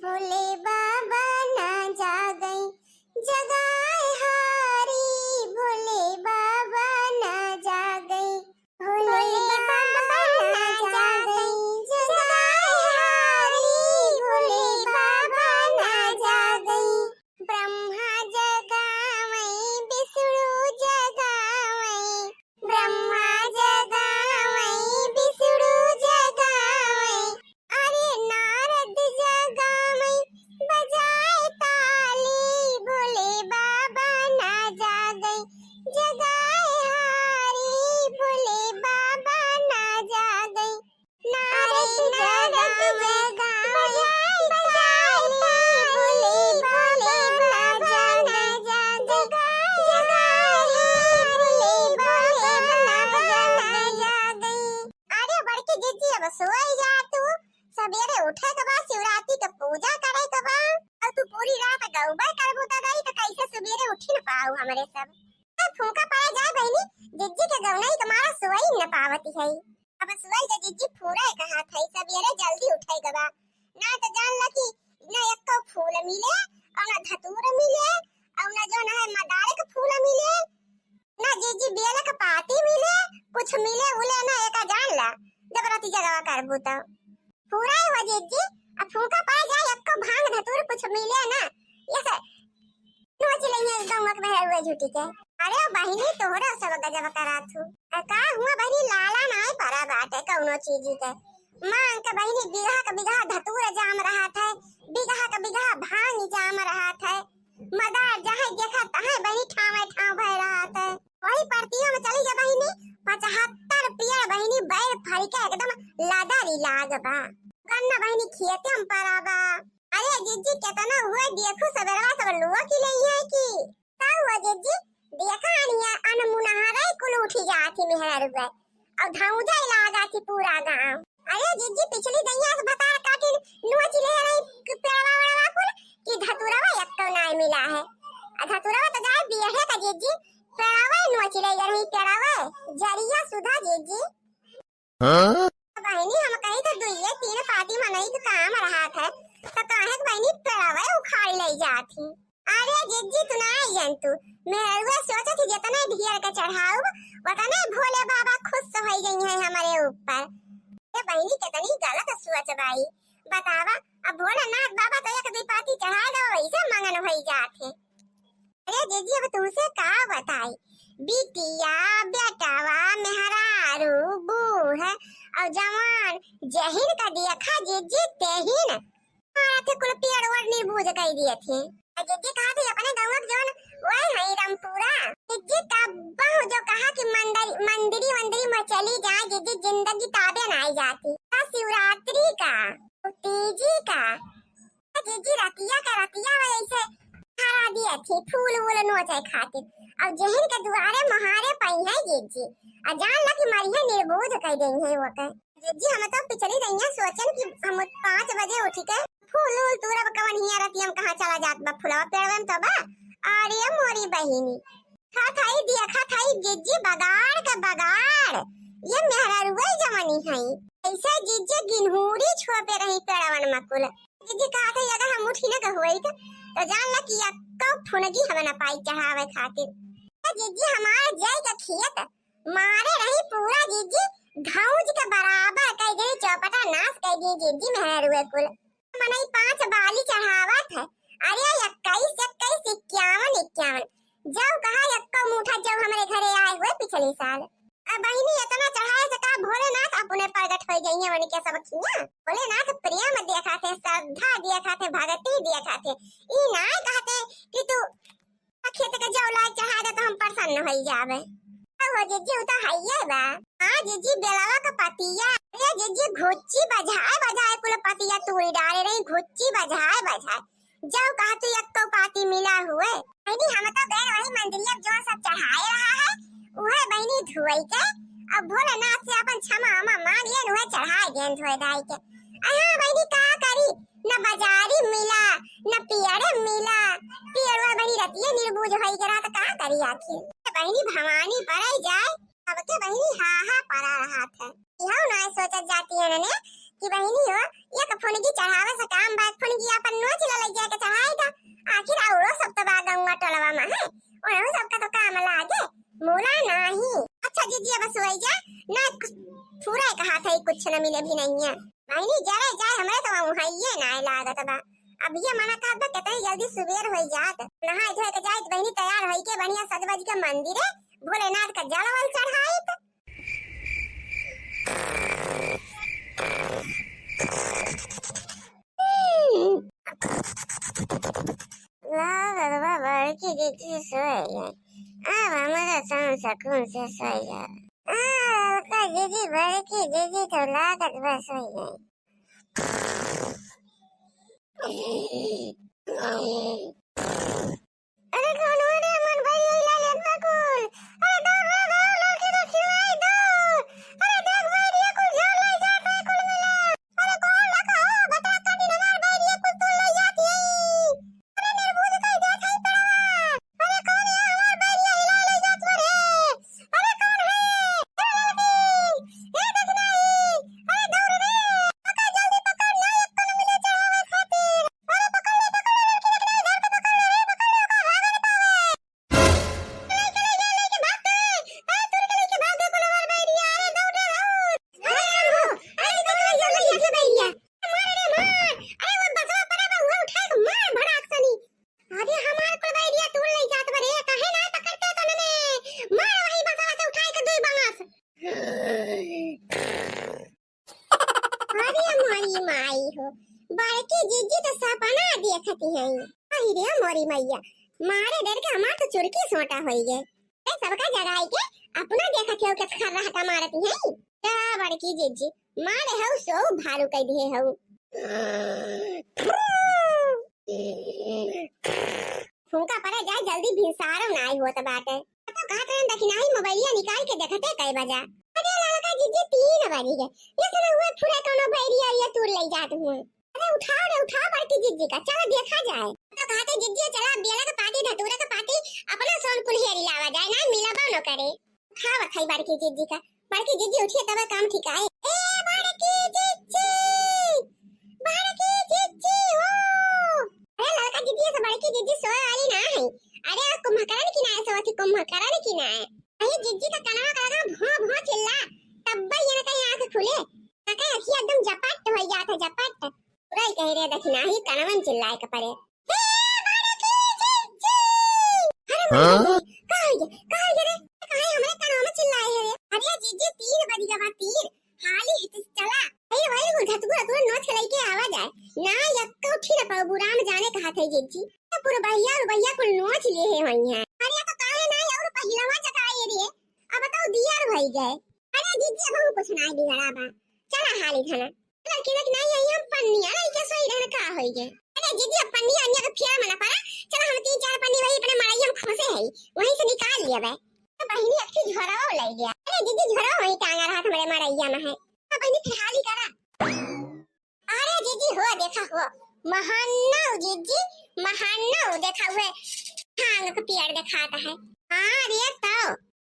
भोले बाबा ना जागई जगाए हारी, भोले बाबा ना जागई, भोले बाबा ना जागई जगाए हारी, भोले बाबा ना जागई। ब्रह्मा जगावई विष्णु जगावई, ब्रह्मा जगावई विष्णु जगावई, अरे नारद जगावई बजाए ताली, भोले बाबा ना जागई जगाए हारी, भोले बाबा ना जागई। नारद जगावई बजाए ताली, भोले बाबा ना जागई जगाए हारी, भोले बाबा ना जागई। अरे बड़की जीजी अब सोई जा तू, सवेरे उठे के बाद शिवरात्रि के पूजा करे के बाद और तू पूरी रात गौबा करबू त गई त कैसे सवेरे उठी न पाऊ हमरे सब। फूंका पाए जाए बहनी, जीजी के गौनई के मारा सोई न पावती है। अब सोई के जीजी पूरा कहा थई सवेरे जल्दी उठे के बा, ना तो जान ल कि ना एको फूल मिले और ना धतूर मिले और ना जो है मदारे के फूल मिले, ना जीजी बेल के पाती मिले, कुछ मिले उले ना एका जान ला जबरती जगह करबू त पूरा हो जीजी। अब फूंका पाए जाए एको भांग धतूर कुछ मिले ना ये से नोच लेंगे गमक में हुए झूठी के। अरे बहिनी तोहरा सब गजब करात हूँ का हुआ बहिनी, लाला नाय परा बाटे कौनो चीजी के मांग के बहिनी बिगहा धतूर जाम रहा था, बिगहा भांग जाम रहा था, मदार जहाँ देखा तहाँ बहिनी ठाव भय रहा था। वही परतियों में चली जा बहिनी 75 पिया बहिनी बैर फड़ के एकदम लादारी लाग बा गन्ना बहिनी खेते हम पराबा। अरे जीजी कितना हुआ देखो सबेरवा सब लुआ की नहीं है कि का हुआ जीजी देखा अनिया अनमुनहारा कुल उठी जाती मेहर रुपए और धाउजा लागा थी पूरा गांव। अरे जीजी पिछली दैया से बता काटी नोच ले रही पेड़वा वाला कुल कि धतुरवा एक तो नहीं मिला है, धतुरवा तो जाए दिया है का जीजी पेड़वा नोच ले रही, पेड़वा जरिया सुधा जीजी। हां बहनी हम कहीं तो दुइये तीन पाती मनई के काम रहा था तो काहे बहनी पेड़वा उखाड़ ले जाती। अरे जीजी तू ना जंतु मेहरुआ सोचा थी जितना ढेर के चढ़ाऊ उतना भोले बाबा खुश हो गई है हमारे ऊपर। ये बहनी कितनी गलत सोच बाई बतावा, अब भोलेनाथ बाबा तो एक पाती चढ़ा दो वैसे मंगन हो जाते। अरे जीजी अब तुमसे का बताई, बिटिया बेटावा मेहरारू बूढ़ और जवान जहीन का देखा जीजी तेहीन मारा थे कुल पेड़ और निर्बूझ कर दिए थे। जीजी कहा थे अपने गाँव के जोन वही है रामपुरा, जीजी का बहु जो कहा कि मंदिरी में चली जाए जीजी जिंदगी ताबे ना आई जाती। शिवरात्रि का तीजी का जीजी रतिया वैसे हरा दिया थी फूल वूल नोचे खातिर और जहन के दुआरे महारे पई है जीजी आ जान ला कि मरिया निर्बोध कह गई है वो कह। जीजी हम तो पिछली रहिया सोचन कि हम 5 बजे उठ के फूल तुरब कवन हिया रतिया हम कहां चला जात बा फुलवा पेड़वन तो बा। अरे मोरी बहिनी खाई देखा थाई जीजी बगाड़ के बगाड़ ये मेहरारुआ जवानी है ऐसे जीजी गिनहुरी छोपे रही पेड़वन मकुल। जीजी कहा था अगर हम उठी न होई तो जान ला कि कब फुनगी हमें न पाई चढ़ावे खातिर। जीजी हमारे जय का खेत मारे रही पूरा जीजी धौज के बराबर कह गई चौपटा नाश कह दी जीजी मेहरुए कुल मनई 5 बाली चढ़ावत है। अरे 21 51 जब कहा यक्का मुठा जब हमारे घरे आए हुए पिछले साल बहिनी इतना चढ़ाए से का भोलेनाथ अपने प्रगट हो गई है के सब खिया भोलेनाथ प्रेम देखा थे श्रद्धा देखा थे भक्ति देखा थे ई ना कहते कि तू खेत के जौला चढ़ा दे तो हम प्रसन्न हो जावे। हो जीजी उता हइये बा। हां जीजी बेलावा का पतिया अरे जीजी घुच्ची बजाए कुल पतिया तोड़ डाले रही घुच्ची बजाए जब कहा तू एक तो पाती मिला हुए नहीं हम तो गए वही मंदिरिया जो सब चढ़ाए रहा है उहे बहनी धोई के अब भोलेनाथ से अपन क्षमा मांग ले उहे चढ़ाए गेन धोए दाई के। हां बहनी का करी न बाजारी मिला न पियरे मिला पियरवा बहनी रतिये निर्बूझ होई जरा तो का करी आखिर बहनी भवानी पड़े जाए अब के बहनी हा पड़ा रहा था। यह ना सोचत जाती है ने कि बहनी हो एक फुनगी चढ़ावे से काम बात फुनगी अपन मिले भी नहीं है। नहीं जरे जाए हमरे तो वहां ये ना लागत बा। अब ये मना कर बा कितनी जल्दी सुबेर हो जात। नहाए धोए के जाए बहनी तैयार होई के बढ़िया सजवज के मंदिर है भोलेनाथ का जलवल चढ़ाई। बड़की दीदी सोए गए। अब हमारा शाम सुकून से सोई जा। दीदी बड़की दीदी तो लागत बस सोई गई। अरे कौन हो रे मन भाई ये लाल बकुल। अरे दौड़ लड़की तो खिलाई दो। अरे देख भाई ये कुल जान ले जाता है कुल मिला। अरे कौन लखा हो बता काटी नमार भाई ये कुल तू ले जाती है। अरे मेरे मुंह दिखाई दे थाई पड़वा। अरे कौन है हमार भाई ये हिला ले जात पर है। अरे कौन है ए लड़की ए देख नहीं। अरे दौड़ रे पकड़ जल्दी पकड़ ना एक को मिले चढ़ावे खातिर। अरे पकड़ ले लड़की देख नहीं इधर को पकड़ ले पकड़ ले का भाग न पावे। लेके भागते अरे तू लेके भाग दे को हमार भाई अरे दौड़ अरे देख ले जल्दी ये भैया मार रे मार। अरे वो बसवा पड़ा बा हुआ उठा के मार भड़ाक सनी। अरे हमार को भाई तू ले जात बरे काहे ना पकड़ते तने मार वही बसवा से उठा के दुई बांस। अरे हमारी माई हो बड़की जीजी तो सपना देखती है। अहि रे मोरी मैया मारे डर के हमार तो चुरकी सोटा होई गए। ए सबका जगाई के अपना देखत हो के खर रहता मारती है। ता बड़की जीजी मारे हौ सो भारू कह दिए हौ। फूंका पड़ा जाए जल्दी भिसारो नाई होत बाटे। तो कहा करन दखिनाई मोबाइलिया निकाल के देखते कई बजा। अरे लड़का जीजी 3 बज गए। ये सुना हुआ पूरा कोनो बैरिया ये तू ले जात हूं। अरे उठा बड़की जीजी का चलो देखा जाए। तो कहते जीजी चला बेला का पार्टी धतूरा का पार्टी अपना सोन कुल्हेरी लावा जाए ना मिलाबा न करे। खावा खाई बड़की जीजी का। बड़की जीजी उठिए तब काम ठीक आए। ए बड़की जीजी हो। अरे लड़का जीजी से बड़की जीजी सोए वाली ना है। अरे कुम्भकर्ण की ना है सोती कुम्भकर्ण की ना है। अरे जीजी का कनवा का भौ चिल्ला तब ये ना कहीं आंख खुले काका अखी एकदम झपट हो जाता झपट पूरा ही कह रे दखना ही कनवन चिल्लाए के पड़े। हे बड़की जीजी अरे कहां रे कहां हमरे कनवा में चिल्लाए रे। अरे जीजी 3 बज गवा 3 हाली हित चला। अरे वही गुल धतुरा तू नोच के लेके आवा जाए ना यक्का उठी ना पाऊ बुरा में जाने कहा थे जीजी तो पूरा भैया को नोच लिए है वही है। अरे तो काहे ना और पहिलवा जगाए रे अब बताओ दियार भई गए। अरे जीजी अब हम कुछ ना बिगड़ा बा चला हाली खाना लड़की लग नहीं आई हम पन्निया नहीं के सही रहने का होई गए। अरे जीजी अब पन्नी अन्य का फेर मना पड़ा चला हम 3-4 पन्नी वही अपने मड़ाई हम खोसे है वहीं से निकाल लिया बे। तो बहनी अच्छी झोराओ ले गया। अरे जीजी झोरा वही टांगा रहा था मेरे मड़ाइया में है। तो बहनी फिर हाली करा। अरे जीजी हो देखा हो महान्ना जीजी महान्ना देखा हुए टांग का पेड़ दिखाता है। हां रे तो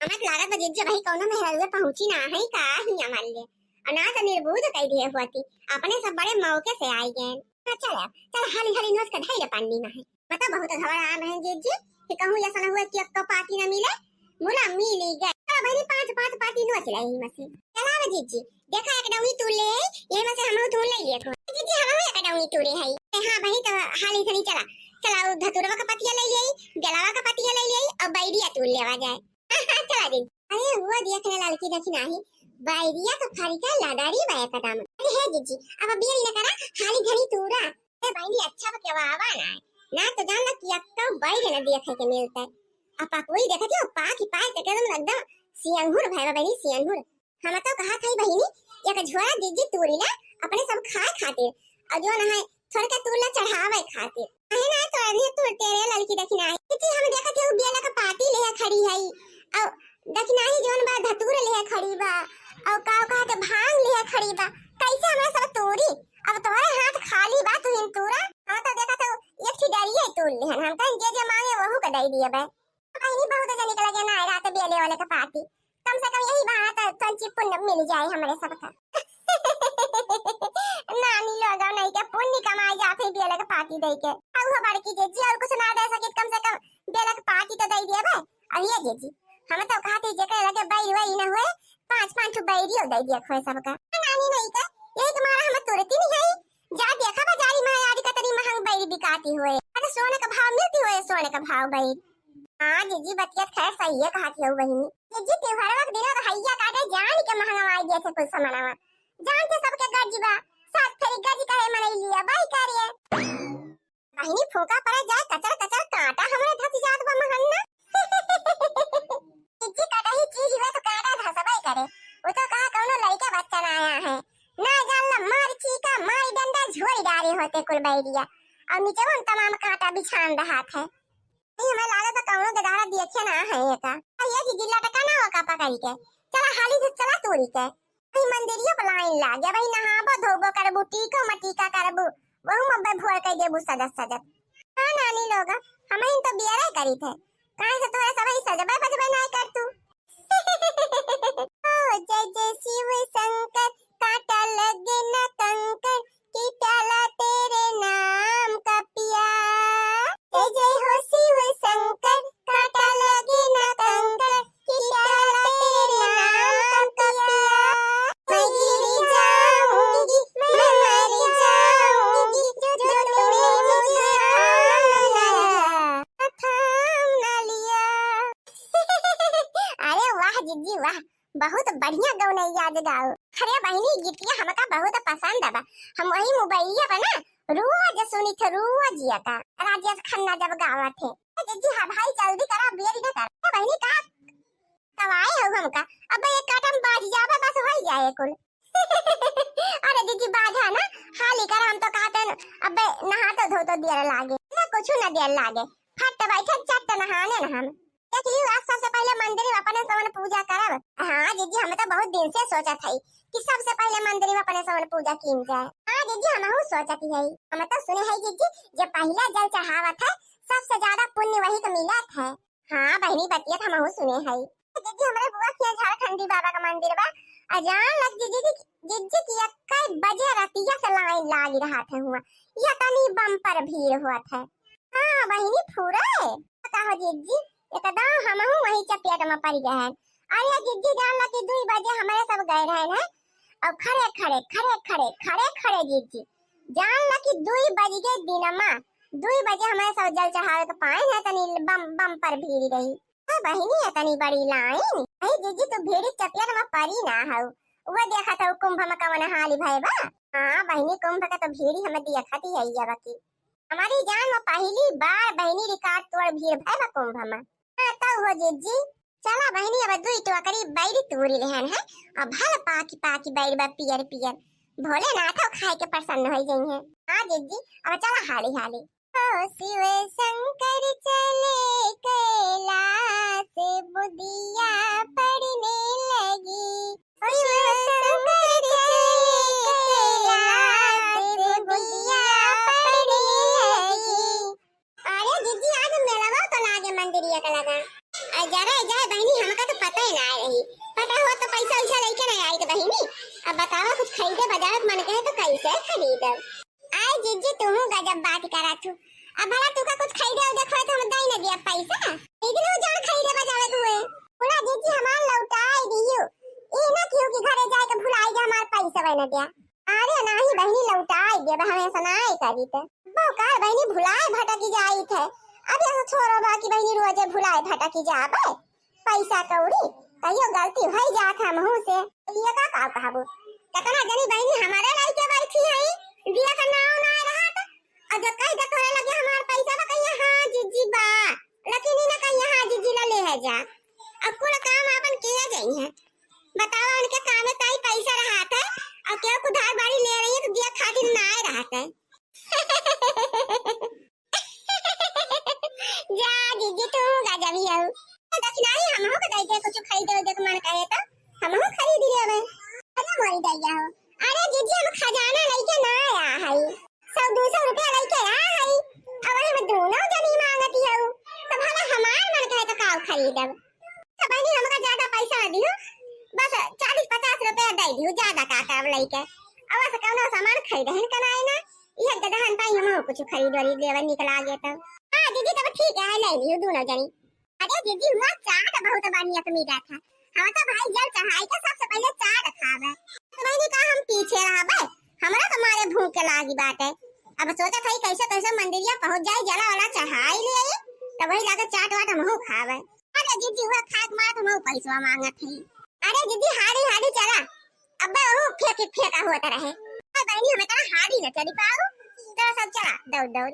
हमें लागत जीजी भाई कौनो में हलवे पहुंची ना है का ही हमारे लिए अनाथ निर्बोध कह दिए हुआती अपने सब बड़े मौके से आई गए। चल हाली नोच के ढाई पानी में है। बता बहुत घबरा में जीजी कि कहूं ऐसा ना हुआ कि अब तो पार्टी ना मिले मुला मिली गए। तो भाई 5 पार्टी नोच लाई मसी चला रे जीजी देखा एक डाउनी तू ले ये में से हम तू ले लिए थो जीजी हम एक डाउनी तू रे है। हां भाई तो हाली थनी चला धतुरवा का पतिया ले लिई गलावा का पतिया ले लिई अब बैरिया तू लेवा जाए। चला दिन अरे वो देखने लड़की देखी नहीं बैरिया तो फरिका लदारी बाय कदम। अरे है जीजी अब बियर न करा हाली घड़ी तूरा ए बैरी अच्छा बकेवा आवा ना तो जान लग कि अक्का बैर न देखे के मिलता है। अपा कोई देखत हो पा की पाए के एकदम एकदम सियंहुर भाई बहनी सियंहुर हम तो कहा थई बहनी एक झोरा जीजी तूरी ना अपने सब खाए खातिर और जो ना है थोड़ा के तूला चढ़ावे खातिर है ना तो अभी तू तेरे लड़की देखी ना जीजी हम देखत हो बेला का पार्टी ले खड़ी है और देखी नहीं जोन बा धतूर ले खड़ी बा और का तो भांग ले खड़ी बा कैसे हमरा सब तोरी अब तुम्हारे हाथ खाली बा तू इन तूरा। हां तो देखा तो एक थी डरिए तू ले हम तो जे मांगे वहु का दई दिए बे। कहीं बहुत जने के लगे ना रात बेले वाले का पार्टी कम से कम यही बहाना तो पुण्य मिल जाए हमारे सबका। नानी लोग नहीं के पुण्य कमाए जाते बेले का पार्टी दे के अब वो बड़की जीजी और कुछ ना दे सके कम से कम बेले का पार्टी तो दे दिए बे। अब ये जीजी हम तो कहते जे के लगे बैरी वही न हुए 5-5 बैरी दे दिए खोए सबका। नानी नहीं के यही के मारा हम तुरती नहीं है। जा देखा बाजारी में यार कतरी महंग बैरी बिकाती हुए। अरे सोने का भाव मिलती हुए सोने का भाव बैरी। हां जीजी बतिया खैर सही है कहती है बहिनी। जीजी त्योहार का दिन हैया काटे जान के महंगा आई जैसे कुछ समानावा। जान के सबके गजीबा साथ फेरी गजी कहे मनई लिया बाई करिए। बहिनी फूका पड़े जाए कचर कचर कांटा हमरे धस जात बा महन्ना। जीजी काटा ही चीज हुए तो कांटा धसबाई करे। वो तो कहा कौनो लड़का बच्चा ना आया है। ना जानला मार चीका मार डंडा झोरी डारे होते कुल बैरिया। और नीचे उन तमाम कांटा बिछान रहा था। ये हमें लागत कौनो के दारा देखे ना है ये का। ये जी जिला टका ना हो का पकड़ी के। चला हाली से चला तोड़ी के। ई मंदिरिया पर लाइन लाग गया भाई नहाबो धोबो करबो टीको मटीका करबो। बहु मब्बे भोर के देबो सजत सजत। हां नानी लोग हम इन तो बियारे करी थे। काहे से तोरे सब ही सजबे बजबे नहीं कर तू। ओ जय जय शिव शंकर कांटा लगे न कंकर की प्याला तेरे नाम का पिया। जय जय हो शिव शंकर कांटा लगे न कंकर की प्याला तेरे नाम का पिया। मैं गिर जाऊंगी मैं मर जाऊंगी जो तूने मुझे थाम न लिया। अरे वाह जीजी वाह बहुत बढ़िया गौने याद गाओ। अरे बहनी गीतिया हमका बहुत पसंद बा। हम वही मोबाइलिया पर ना रोज सुनी थे रोज जियाता। राजेश खन्ना जब गावा थे। जीजी हां भाई जल्दी करा बेरी ना कर। बहनी का तवाए हो हमका। अब एक काटम बाज जावे बस हो जाए कुल। अरे जीजी बाजा ना हाली कर हम तो कहते अब नहा तो धो तो देर लागे ना कुछ ना देर लागे। फट बैठे चट नहाने ना हम। देखिए आज सबसे पहले मंदिर में अपने समन पूजा करब। हां जीजी हमें तो बहुत दिन से सोचा था कि सबसे पहले मंदिर में अपने समन पूजा की जाए। हां जीजी हम सोचती है हमें तो सुने है जीजी जब पहला जल चढ़ावत है सबसे ज्यादा पुण्य वही को मिलत है। हां बहनी बतिया हम सुने है। जीजी हमारे बुआ के झारखंडी बाबा का मंदिर बा। अजान लग जीजी की कई बजे रातिया से लाइन लाग रहा था हुआ। या तनी बम पर भीड़ हुआ था। हां बहनी पूरा है कहो जीजी एकदम हम वही चपेट में पड़ गए हैं। अरे जीजी जान ला कि 2 बजे हमारे सब गए रहे हैं और खड़े जीजी जान ला कि 2 बज गए दिनमा 2 बजे हमारे सब जल चढ़ावे तो पाए है तनी बम पर भीड़ रही। बहनी है तनी बड़ी लाइन। अरे जीजी तो भीड़ चपेट में पड़ी ना हो। वो देखा था कुंभ में कवन हाली भाई बा। हां बहनी कुंभ का तो भीड़ हमें देखती है ये बाकी। हमारी जान में पहली बार बहनी रिकॉर्ड तोड़ भीड़ भाई बा कुंभ में। तो हो जीजी चला बहनी अब 2 टोकरी बैरी तोड़ी लेहन है। अब भल पाकी बैरी बा पियर पियर भोलेनाथ खाए के प्रसन्न हो जाई है। हां जीजी अब चला हाली ओ शिव शंकर चले कैलाश बुदिया पड़ने लगी। शिव शंकर चले कैलाश बुदिया पड़ने लगी। अरे जीजी आज मेला तो लागे मंदिरिया का लगा। जाए बहनी हमका तो पता ही ना रही। पता हो तो पैसा वैसा लेके ना आई तो बहनी। अब बतावा कुछ खरीदे बाजार मन कहे तो कैसे खरीदब। आई जीजी तुम गजब बात करा तू। अब भला तू का कुछ खरीदे और देखो तो हम दई ना दिया पैसा। इतने जान खरीदे बाजार हुए। पूरा जीजी हमार लौटाई दियो। ई ना क्यों कि घरे जाए के भुलाई जा हमार पैसा बना दिया। अरे नहीं बहनी लौटाई दे हमें सुनाई करी थे। बौकार बहनी भुलाए भटकी जाई थे। अब ऐसा छोरो बाकी बहनी रोजे भुलाए भटकी जाबे पैसा कौड़ी कहियो गलती हो जात हम हूं से ये का कहबो कतना जनी बहनी हमारे लड़के बैठी है दिया का नाम ना रहा था। अब जब कह दे तोरे लगे हमार पैसा बा कहिया हां जीजी बा लेकिन ना कहिया हां जीजी ला ले है जा। अब पूरा काम अपन किया जाई है। बताओ उनके काम में ताई पैसा रहा था और क्या कुधार बाड़ी ले रही है तो दिया खातिर ना आ रहा था। जा जीजी तू गजब ही हो। दक्षिणाई हम हो कदाई के कुछ खरीदे दे मन करे तो हम हो खरीद लेबे। अरे मोरी दैया हो। अरे जीजी हम खजाना लेके ना आया है 100-200 रुपया लेके आया है। अब हम दोनों जनी मांगती हो तो भला हमार मन करे तो का खरीदब। तो बहनी हमका ज्यादा पैसा दियो बस 40-50 रुपया दे दियो ज्यादा का काम लेके। अब से कौनो सामान खरीदहन कनाई ना ये गदहन ताई हम कुछ खरीद और लेवे निकला गए तो। हां दीदी तब ठीक है ले लियो दोनों जनी। अरे दीदी हुआ चाट बहुत बढ़िया तो मीठा था। हम तो भाई जल चढ़ाई के सबसे पहले चाट खावे। तो मैंने कहा हम पीछे रहा बे, हमरा तुम्हारे भूख के लागी बात है। अब सोचा था कैसे कैसे मंदिरिया पहुंच जाए, जला वाला चढ़ाई ले आई, तब वही लाके चाट वाट हमहू खावे। अरे जीजी हुआ खाक मार हमहू पैसा मांगत है। अरे जीजी हाड़ी हाड़ी चला, अब्बा वो फेंका होता रहे। बहनी हमें कहा हाड़ी न चली पाऊ, तो सब चला दौड़ दौड़।